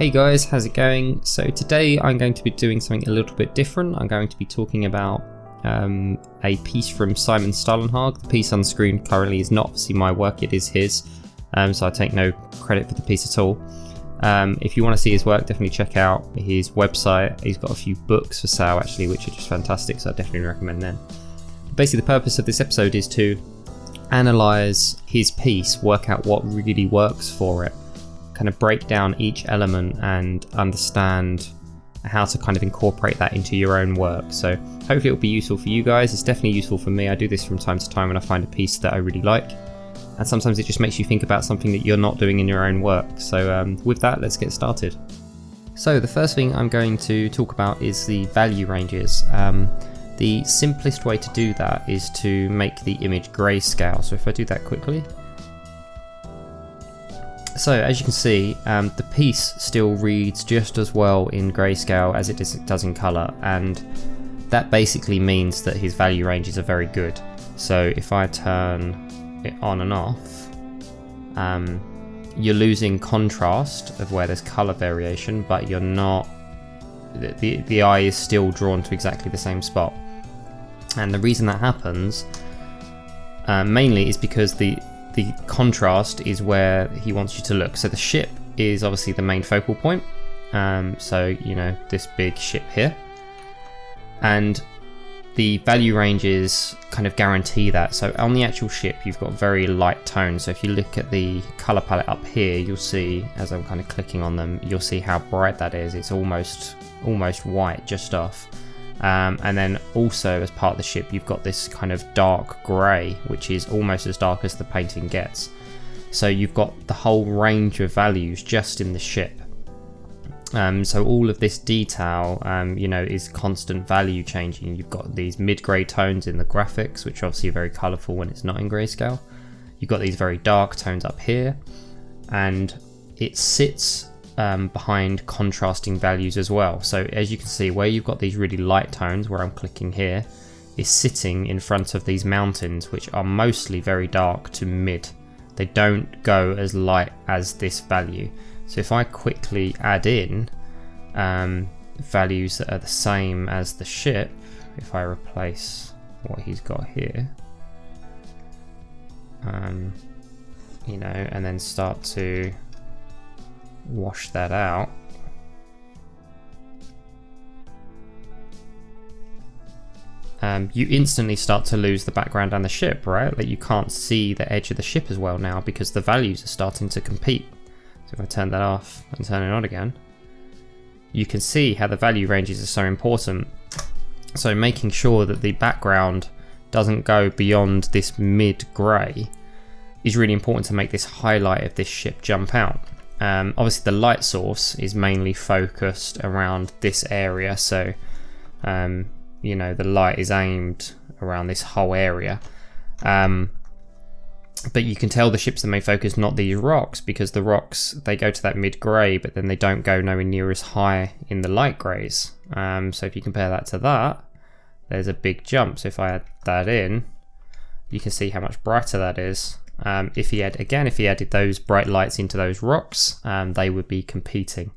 Hey guys, how's it going? So today I'm going to be doing something a little bit different. I'm going to be talking about a piece from Simon Stalenhag. The piece on screen currently is not obviously my work, it is his, so I take no credit for the piece at all. If you want to see his work, definitely check out his website. He's got a few books for sale actually, which are just fantastic, so I definitely recommend them. Basically the purpose of this episode is to analyse his piece, work out what really works for it, kind of break down each element and understand how to kind of incorporate that into your own work. So hopefully it'll be useful for you guys. It's definitely useful for me. I do this from time to time when I find a piece that I really like, and sometimes it just makes you think about something that you're not doing in your own work. So with that, let's get started. So the first thing I'm going to talk about is the value ranges. The simplest way to do that is to make the image grayscale. So if I do that quickly. So as you can see, the piece still reads just as well in grayscale as it does in color, and that basically means that his value ranges are very good. So if I turn it on and off, you're losing contrast of where there's color variation, but you're not, the eye is still drawn to exactly the same spot. And the reason that happens mainly is because the contrast is where he wants you to look. So the ship is obviously the main focal point. So, you know, this big ship here. And the value ranges kind of guarantee that. So on the actual ship, you've got very light tones. So if you look at the color palette up here, you'll see, as I'm kind of clicking on them, you'll see how bright that is. It's almost white just off. And then also as part of the ship you've got this kind of dark grey, which is almost as dark as the painting gets. So you've got the whole range of values just in the ship. So all of this detail you know, is constant value changing. You've got these mid-grey tones in the graphics, which obviously are very colourful when it's not in grayscale. You've got these very dark tones up here, and it sits behind contrasting values as well. So as you can see, where you've got these really light tones, where I'm clicking here, is sitting in front of these mountains, which are mostly very dark to mid. They don't go as light as this value. So if I quickly add in values that are the same as the ship, if I replace what he's got here, you know, and then start to wash that out, you instantly start to lose the background and the ship, right? Like you can't see the edge of the ship as well now because the values are starting to compete. So if I turn that off and turn it on again, you can see how the value ranges are so important. So making sure that the background doesn't go beyond this mid-grey is really important to make this highlight of this ship jump out. Obviously the light source is mainly focused around this area, so you know, the light is aimed around this whole area, but you can tell the ship's the main focus, not these rocks, because the rocks, they go to that mid-grey, but then they don't go nowhere near as high in the light greys. So if you compare that to that, there's a big jump. So if I add that in, you can see how much brighter that is. If he added those bright lights into those rocks, they would be competing.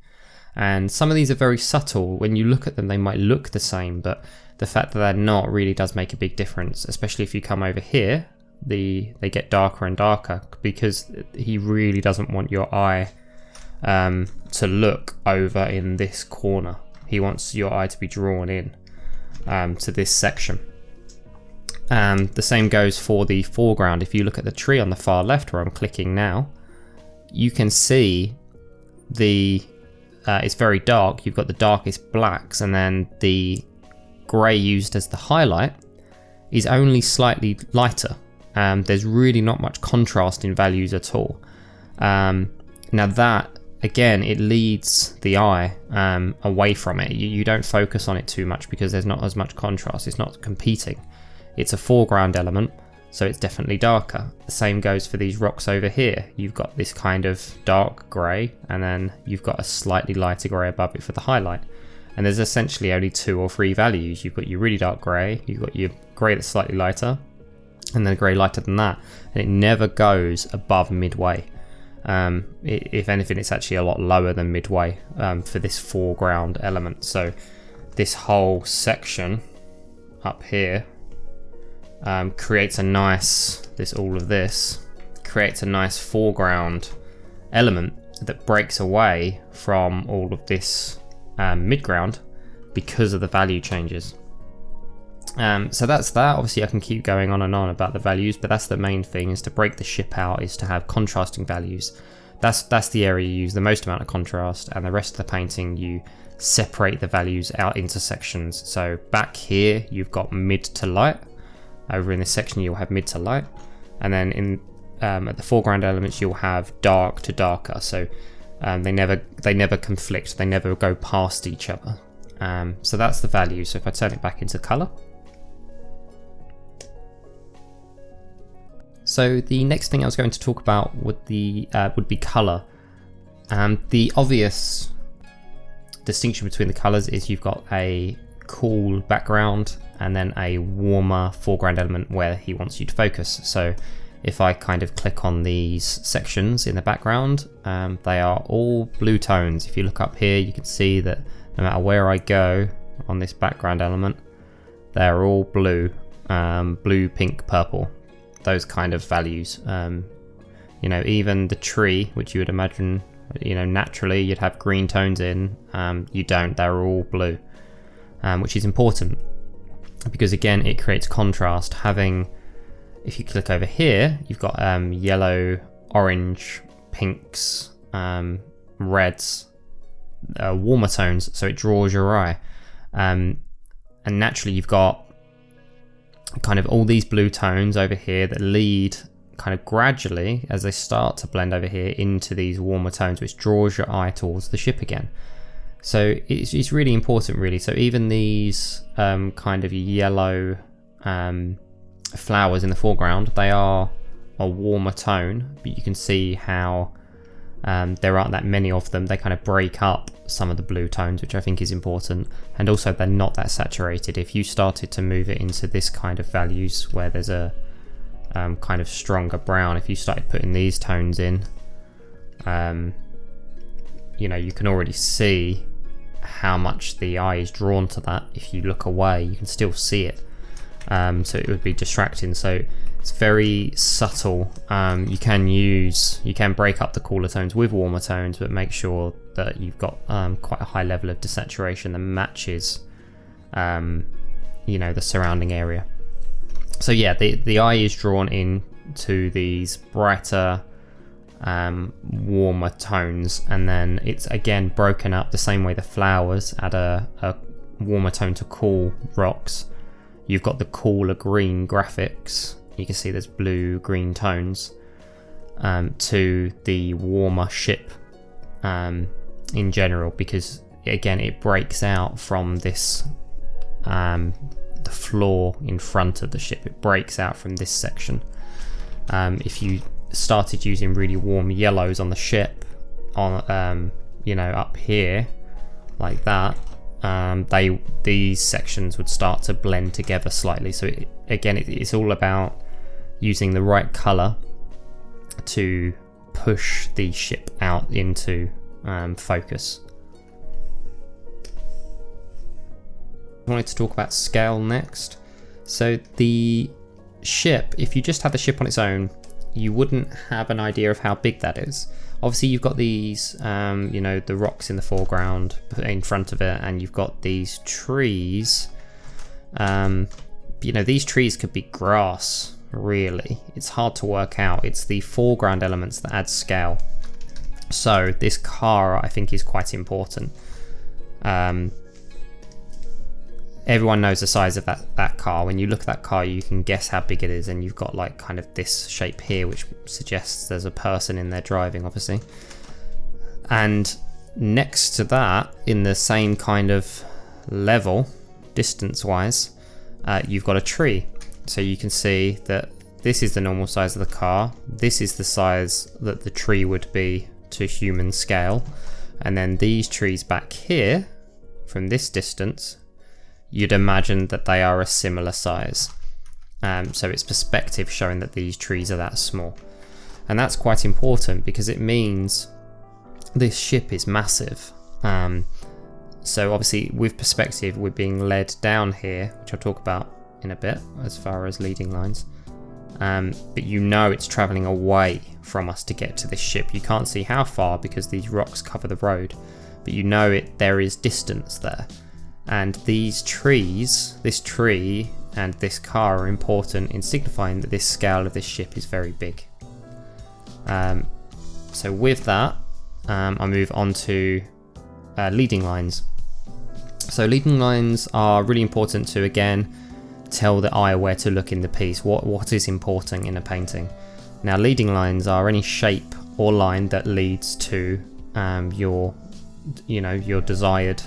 And some of these are very subtle. When you look at them, they might look the same, but the fact that they're not really does make a big difference, especially if you come over here. They get darker and darker because he really doesn't want your eye to look over in this corner. He wants your eye to be drawn in to this section. The same goes for the foreground. If you look at the tree on the far left where I'm clicking now, you can see it's very dark. You've got the darkest blacks, and then the grey used as the highlight is only slightly lighter. There's really not much contrast in values at all. Now that, again, it leads the eye away from it. You don't focus on it too much because there's not as much contrast. It's not competing. It's a foreground element, so it's definitely darker. The same goes for these rocks over here. You've got this kind of dark grey, and then you've got a slightly lighter grey above it for the highlight. And there's essentially only 2 or 3 values. You've got your really dark grey, you've got your grey that's slightly lighter, and then a grey lighter than that. And it never goes above midway. If anything, it's actually a lot lower than midway for this foreground element. So this whole section up here creates a nice, all of this creates a nice foreground element that breaks away from all of this midground because of the value changes. So that's that. Obviously I can keep going on and on about the values, but that's the main thing, is to break the ship out, is to have contrasting values. That's the area you use the most amount of contrast, and the rest of the painting you separate the values out into sections. So back here you've got mid to light, over in this section you'll have mid to light, and then in at the foreground elements you'll have dark to darker. So they never conflict, they never go past each other. So that's the value. So if I turn it back into color. So the next thing I was going to talk about would be color. The obvious distinction between the colors is you've got a cool background and then a warmer foreground element where he wants you to focus. So if I kind of click on these sections in the background, they are all blue tones. If you look up here, you can see that no matter where I go on this background element, they're all blue, blue, pink, purple, those kind of values. You know, even the tree, which you would imagine, you know, naturally you'd have green tones in, you don't, they're all blue, which is important because again, it creates contrast. Having, if you click over here, you've got yellow, orange, pinks, reds, warmer tones, so it draws your eye. And naturally you've got kind of all these blue tones over here that lead kind of gradually, as they start to blend over here, into these warmer tones, which draws your eye towards the ship again. So it's really important, really. So even these kind of yellow flowers in the foreground, they are a warmer tone, but you can see how there aren't that many of them. They kind of break up some of the blue tones, which I think is important. And also they're not that saturated. If you started to move it into this kind of values where there's a kind of stronger brown, if you started putting these tones in, you know, you can already see how much the eye is drawn to that. If you look away, you can still see it. So it would be distracting. So it's very subtle. You can break up the cooler tones with warmer tones, but make sure that you've got quite a high level of desaturation that matches, you know, the surrounding area. So yeah, the eye is drawn into these brighter, warmer tones, and then it's again broken up the same way the flowers add a warmer tone to cool rocks. You've got the cooler green graphics. You can see there's blue, green tones to the warmer ship in general, because again it breaks out from this the floor in front of the ship. It breaks out from this section. If you started using really warm yellows on the ship, on you know, up here like that, these sections would start to blend together slightly. So it's all about using the right color to push the ship out into focus. I wanted to talk about scale next. So the ship, if you just had the ship on its own, you wouldn't have an idea of how big that is. Obviously you've got these, you know, the rocks in the foreground in front of it, and you've got these trees. You know, these trees could be grass, really. It's hard to work out. It's the foreground elements that add scale. So this car, I think, is quite important. Everyone knows the size of that car. When you look at that car, you can guess how big it is, and you've got like kind of this shape here, which suggests there's a person in there driving, obviously. And next to that, in the same kind of level, distance-wise, you've got a tree. So you can see that this is the normal size of the car. This is the size that the tree would be to human scale. And then these trees back here, from this distance, you'd imagine that they are a similar size. So it's perspective showing that these trees are that small. And that's quite important because it means this ship is massive. So obviously with perspective, we're being led down here, which I'll talk about in a bit as far as leading lines. But you know it's traveling away from us to get to this ship. You can't see how far because these rocks cover the road, but you know there is distance there. And these trees, this tree and this car, are important in signifying that this scale of this ship is very big. So with that, I move on to leading lines. So leading lines are really important to, again, tell the eye where to look in the piece, what is important in a painting. Now leading lines are any shape or line that leads to your desired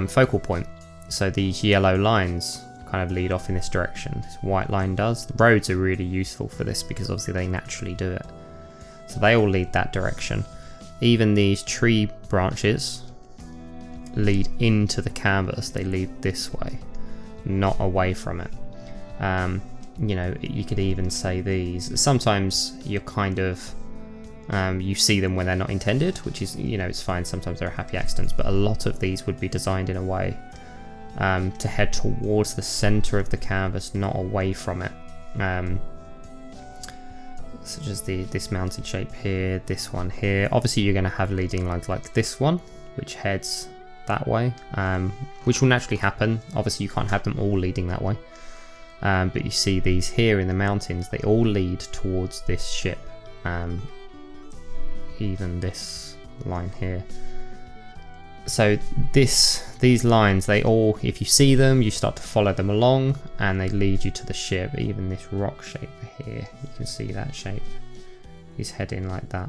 focal point. So these yellow lines kind of lead off in this direction. This white line does. The roads are really useful for this because obviously they naturally do it. So they all lead that direction. Even these tree branches lead into the canvas. They lead this way, not away from it. You could even say these. Sometimes you're kind of you see them when they're not intended, which is, it's fine. Sometimes they're happy accidents, but a lot of these would be designed in a way to head towards the center of the canvas, not away from it. Such as this mounted shape here, this one here. Obviously you're going to have leading lines like this one, which heads that way, which will naturally happen. Obviously you can't have them all leading that way, but you see these here in the mountains, they all lead towards this ship. Even this line here. So these lines, they all, if you see them, you start to follow them along and they lead you to the ship. Even this rock shape here, you can see that shape is heading like that.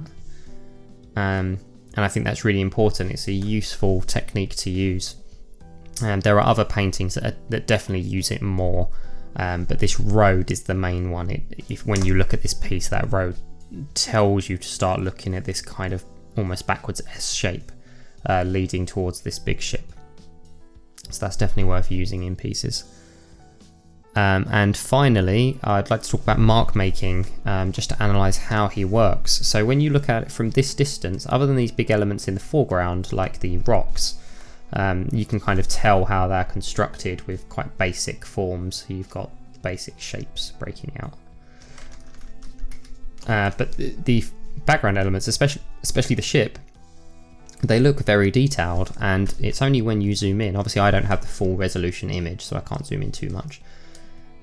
And I think that's really important. It's a useful technique to use. And there are other paintings that definitely use it more, but this road is the main one. When you look at this piece, that road tells you to start looking at this kind of almost backwards S shape leading towards this big ship. So that's definitely worth using in pieces. And finally, I'd like to talk about mark making, just to analyze how he works. So when you look at it from this distance, other than these big elements in the foreground like the rocks, you can kind of tell how they're constructed with quite basic forms. You've got basic shapes breaking out. But the background elements, especially the ship, they look very detailed, and it's only when you zoom in. Obviously I don't have the full resolution image, so I can't zoom in too much.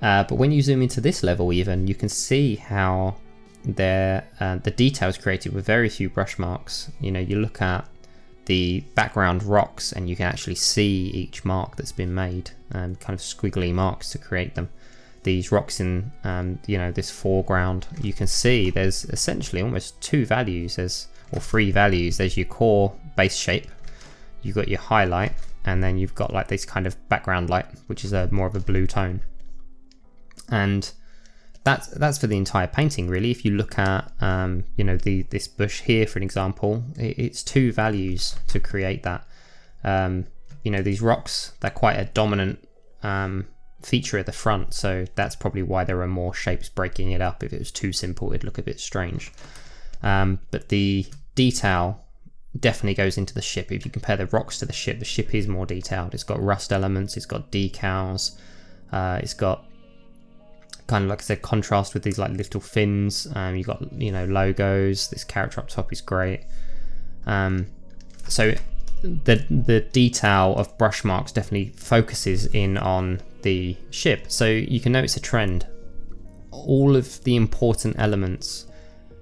But when you zoom into this level even, you can see how the details created with very few brush marks. You look at the background rocks and you can actually see each mark that's been made, kind of squiggly marks to create them. These rocks in this foreground, you can see there's essentially almost two values, or three values. There's your core base shape, you've got your highlight, and then you've got like this kind of background light, which is more of a blue tone. And that's for the entire painting really. If you look at this bush here for an example, it's two values to create that. These rocks, they're quite a dominant feature at the front, so that's probably why there are more shapes breaking it up. If it was too simple, it'd look a bit strange. But the detail definitely goes into the ship. If you compare the rocks to the ship is more detailed. It's got rust elements, it's got decals, it's got kind of, like I said, contrast with these like little fins. You've got logos. This character up top is great. So the detail of brush marks definitely focuses in on the ship. So you can notice a trend. All of the important elements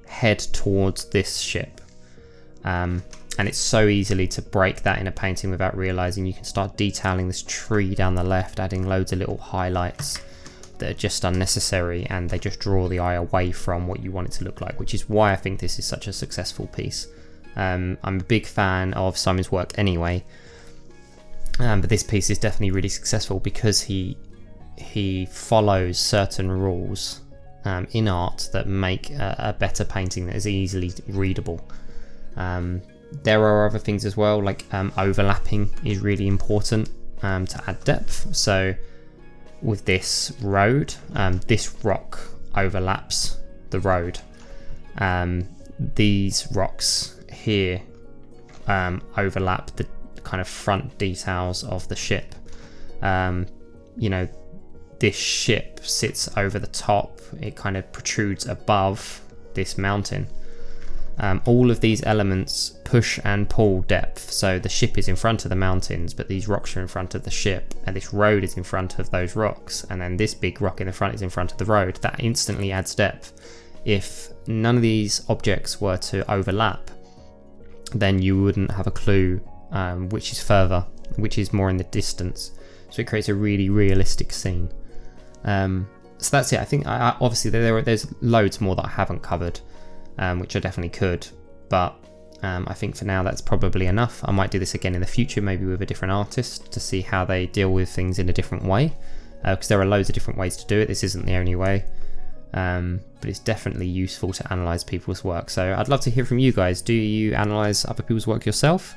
head towards this ship, and it's so easily to break that in a painting without realizing. You can start detailing this tree down the left, adding loads of little highlights that are just unnecessary, and they just draw the eye away from what you want it to look like, which is why I think this is such a successful piece. I'm a big fan of Simon's work anyway, but this piece is definitely really successful because he follows certain rules in art that make a better painting that is easily readable. There are other things as well, like overlapping is really important to add depth. So with this road, this rock overlaps the road. these rocks here overlap the kind of front details of the ship. You know, this ship sits over the top, it kind of protrudes above this mountain. All of these elements push and pull depth, so the ship is in front of the mountains, but these rocks are in front of the ship, and this road is in front of those rocks, and then this big rock in the front is in front of the road. That instantly adds depth. If none of these objects were to overlap, then you wouldn't have a clue which is further, which is more in the distance. So it creates a really realistic scene. So that's it. I think obviously there's loads more that I haven't covered, which I definitely could, but I think for now that's probably enough. I might do this again in the future, maybe with a different artist, to see how they deal with things in a different way, because there are loads of different ways to do it. This isn't the only way, but it's definitely useful to analyze people's work. So I'd love to hear from you guys. Do you analyze other people's work yourself?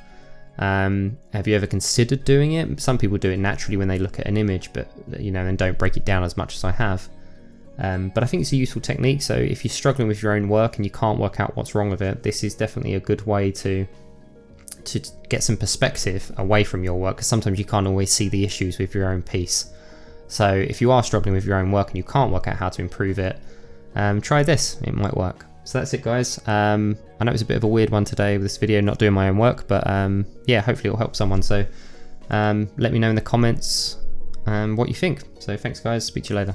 Have you ever considered doing it? Some people do it naturally when they look at an image, but and don't break it down as much as I have. But I think it's a useful technique. So if you're struggling with your own work and you can't work out what's wrong with it, this is definitely a good way to get some perspective away from your work, because sometimes you can't always see the issues with your own piece. So if you are struggling with your own work and you can't work out how to improve it, try this, it might work. So that's it, guys. I know it's a bit of a weird one today with this video, not doing my own work, but yeah, hopefully it'll help someone. So let me know in the comments what you think. So thanks, guys, speak to you later.